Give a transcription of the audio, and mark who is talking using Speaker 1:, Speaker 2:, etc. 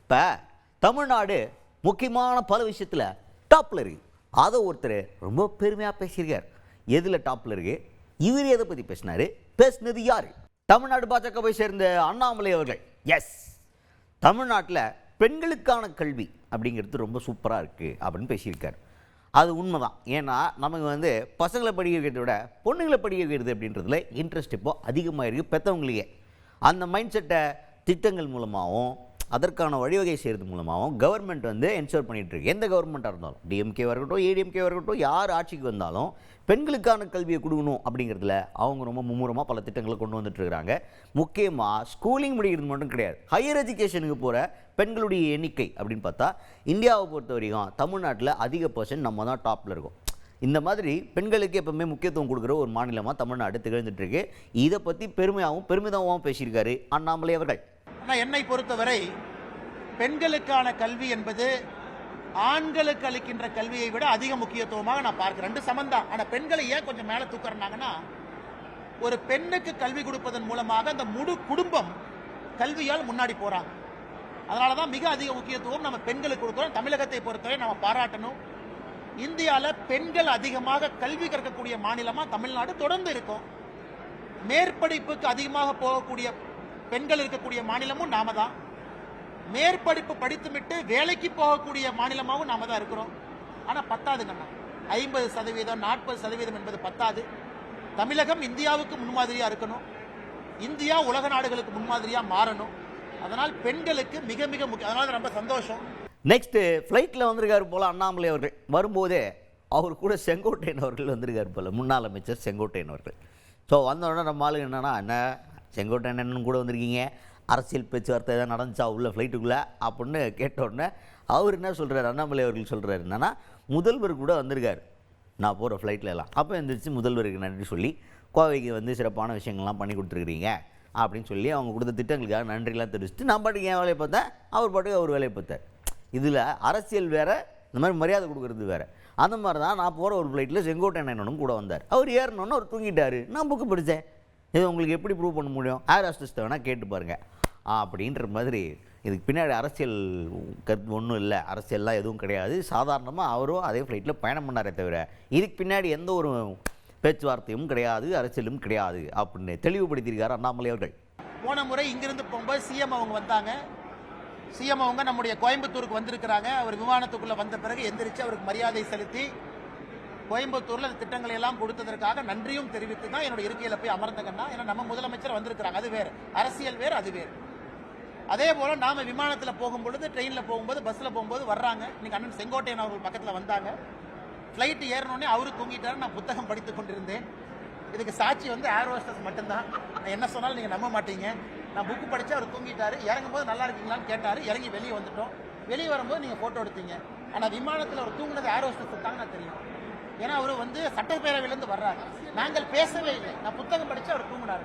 Speaker 1: இப்போ தமிழ்நாடு முக்கியமான பல விஷயத்தில் டாப்பில் இருக்குது. அதை ஒருத்தர் ரொம்ப பெருமையாக பேசியிருக்கார். எதில் டாப்பில் இருக்குது, இவர் எதை பற்றி பேசினது யார்? தமிழ்நாடு பாஜகவை சேர்ந்த அண்ணாமலை அவர்கள். எஸ், தமிழ்நாட்டில் பெண்களுக்கான கல்வி அப்படிங்கிறது ரொம்ப சூப்பராக இருக்குது அப்படின்னு பேசியிருக்கார். அது உண்மைதான். ஏன்னா நமக்கு பசங்களை படிக்க வைக்கிறத விட பொண்ணுங்களை படிக்க வைக்கிறது அப்படின்றதுல இன்ட்ரெஸ்ட் இப்போது அதிகமாக இருக்குது பெற்றவங்களையே. அந்த மைண்ட் செட்டை திட்டங்கள் மூலமாகவும் அதற்கான வழிவகை செய்கிறது மூலமாகவும் கவர்மெண்ட் என்ஷோர் பண்ணிகிட்ருக்கு. எந்த கவர்மெண்ட்டாக இருந்தாலும், டிஎம்கேவாக இருக்கட்டும், ஏடிஎம்கேவாக இருக்கட்டும், யார் ஆட்சிக்கு வந்தாலும் பெண்களுக்கான கல்வியை கொடுக்கணும் அப்படிங்கிறதுல அவங்க ரொம்ப மும்முரமாக பல திட்டங்களை கொண்டு வந்துட்டுருக்கிறாங்க. முக்கியமாக ஸ்கூலிங் முடிக்கிறது மட்டும் கிடையாது, ஹையர் எஜுகேஷனுக்கு போகிற பெண்களுடைய எண்ணிக்கை அப்படின்னு பார்த்தா இந்தியாவை பொறுத்த வரைக்கும் தமிழ்நாட்டில் அதிக பர்சன்ட் நம்ம தான் டாப்பில் இருக்கோம். இந்த மாதிரி பெண்களுக்கு எப்பவுமே முக்கியத்துவம் கொடுக்குற ஒரு மாநிலமாக தமிழ்நாடு திகழ்ந்துட்டுருக்கு. இதை பற்றி பெருமிதமாகவும் பேசியிருக்காரு அண்ணாமலை அவர்கள்.
Speaker 2: ஆனால் என்னை பொறுத்தவரை பெண்களுக்கான கல்வி என்பது ஆண்களுக்கு அளிக்கின்ற கல்வியை விட அதிக முக்கியத்துவமாக நான் பார்க்கிறேன். ரெண்டு சமந்தான். ஆனால் பெண்களை ஏன் கொஞ்சம் மேலே தூக்குறாங்கன்னா, ஒரு பெண்ணுக்கு கல்வி கொடுப்பதன் மூலமாக அந்த முழு குடும்பம் கல்வியால் முன்னாடி போறாங்க. அதனால தான் மிக அதிக முக்கியத்துவம் நம்ம பெண்களுக்கு கொடுக்குறோம். தமிழகத்தை பொறுத்தவரை நம்ம பாராட்டணும். இந்தியாவில் பெண்கள் அதிகமாக கல்வி கற்கக்கூடிய மாநிலமாக தமிழ்நாடு தொடர்ந்து இருக்கும். மேற்படிப்புக்கு அதிகமாக போகக்கூடிய பெண்கள் இருக்கக்கூடிய மாநிலமும் நாம தான். மேற்படிப்பு படித்துவிட்டு வேலைக்கு போகக்கூடிய மாநிலமாகவும் நாம தான் இருக்கிறோம். ஆனால் பத்தாதுங்கண்ணா, 50%, 40% என்பது பத்தாது. தமிழகம் இந்தியாவுக்கு முன்மாதிரியா இருக்கணும். இந்தியா உலக நாடுகளுக்கு முன்மாதிரியா மாறணும். அதனால் பெண்களுக்கு மிக மிக முக்கியம். அதனால ரொம்ப சந்தோஷம்.
Speaker 1: நெக்ஸ்ட் ஃப்ளைட்டில் வந்திருக்காரு போல அண்ணாமலை அவர்கள். வரும்போதே அவர் கூட செங்கோட்டையன் அவர்கள் வந்திருக்காரு போல, முன்னாள் அமைச்சர் செங்கோட்டையன் அவர்கள். ஸோ வந்தோடனே நம்ம ஆளுங்க என்னன்னா, என்ன செங்கோட்டையன் கூட வந்திருக்கீங்க, அரசியல் பேச்சுவார்த்தை எதாவது நடந்துச்சா உள்ள ஃப்ளைட்டுக்குள்ளே அப்படின்னு கேட்டோடனே அவர் என்ன சொல்கிறார், அண்ணாமலை அவர்கள் சொல்கிறார் என்னன்னா, முதல்வர் கூட வந்திருக்காரு நான் போகிற ஃப்ளைட்டில் எல்லாம். அப்போ எழுந்திரிச்சு முதல்வருக்கு நன்றி சொல்லி கோவைக்கு சிறப்பான விஷயங்கள்லாம் பண்ணி கொடுத்துருக்குறீங்க அப்படின்னு சொல்லி அவங்க கொடுத்த திட்டங்களுக்காக நன்றிலாம் தெரிவிச்சுட்டு நான் பாட்டுக்கு என் வேலையை பார்த்தேன், அவர் பாட்டுக்கு அவர் வேலையை பார்த்தார். இதில் அரசியல் வேறு, இந்த மாதிரி மரியாதை கொடுக்குறது வேறு. அந்த மாதிரி தான் நான் போகிற ஒரு ஃப்ளைட்டில் செங்கோட்டையனும் கூட வந்தார். அவர் ஏறணுன்னு அவர் தூங்கிட்டார். நான் புக்கு படித்தேன். இது உங்களுக்கு எப்படி ப்ரூவ் பண்ண முடியும்? ஏர் ஹோஸ்டஸ் வேணால் கேட்டு பாருங்கள் அப்படின்ற மாதிரி. இதுக்கு பின்னாடி அரசியல் ஒன்றும் இல்லை, அரசியல்லாம் எதுவும் கிடையாது. சாதாரணமாக அவரும் அதே ஃப்ளைட்டில் பயணம் பண்ணாரே தவிர இதுக்கு பின்னாடி எந்த ஒரு பேச்சுவார்த்தையும் கிடையாது, அரசியலும் கிடையாது அப்படின்னு தெளிவுபடுத்தியிருக்காரு அண்ணாமலை அவர்கள்.
Speaker 2: போன முறை இங்கிருந்து போகும்போது சிஎம் அவங்க வந்தாங்க. சிஎம் அவங்க நம்முடைய கோயம்புத்தூருக்கு வந்திருக்கிறாங்க. அவர் விமானத்துக்குள்ளே வந்த பிறகு எந்திரிச்சு அவருக்கு மரியாதை செலுத்தி கோயம்புத்தூரில் அந்த திட்டங்களை எல்லாம் கொடுத்ததற்காக நன்றியும் தெரிவித்து தான் என்னோட இருக்கையில் போய் அமர்ந்தங்கன்னா. ஏன்னா நம்ம முதலமைச்சர் வந்திருக்கிறாங்க, அது வேறு. அரசியல் வேறு, அது வேறு. அதே போல் நாம் விமானத்தில் போகும்பொழுது, ட்ரெயினில் போகும்போது, பஸ்ஸில் போகும்போது வர்றாங்க. இன்னைக்கு அண்ணன் செங்கோட்டையன் அவர்கள் பக்கத்தில் வந்தாங்க. ஃப்ளைட்டு ஏறினோடனே அவரு தூங்கிட்டாரு. நான் புத்தகம் படித்து கொண்டிருந்தேன். இதுக்கு சாட்சி ஏர் ஹோஸ்டஸ் மட்டும்தான். நான் என்ன சொன்னாலும் நீங்கள் நம்ப மாட்டீங்க. நான் புக்கு படித்து அவர் தூங்கிட்டாரு. இறங்கும் போது நல்லா இருக்கீங்களான்னு கேட்டார். இறங்கி வெளியே வந்துட்டோம். வெளியே வரும்போது நீங்கள் ஃபோட்டோ எடுத்தீங்க. ஆனால் விமானத்தில் அவர் தூங்கினது ஏர் ஹோஸ்டஸ் தாங்க நான் தெரியும். ஏன்னா அவர் சட்டப்பேரவையிலேருந்து வர்றாரு. நாங்கள் பேசவே இல்லை. நான் புத்தகம் படித்து அவர் தூங்கினாரு.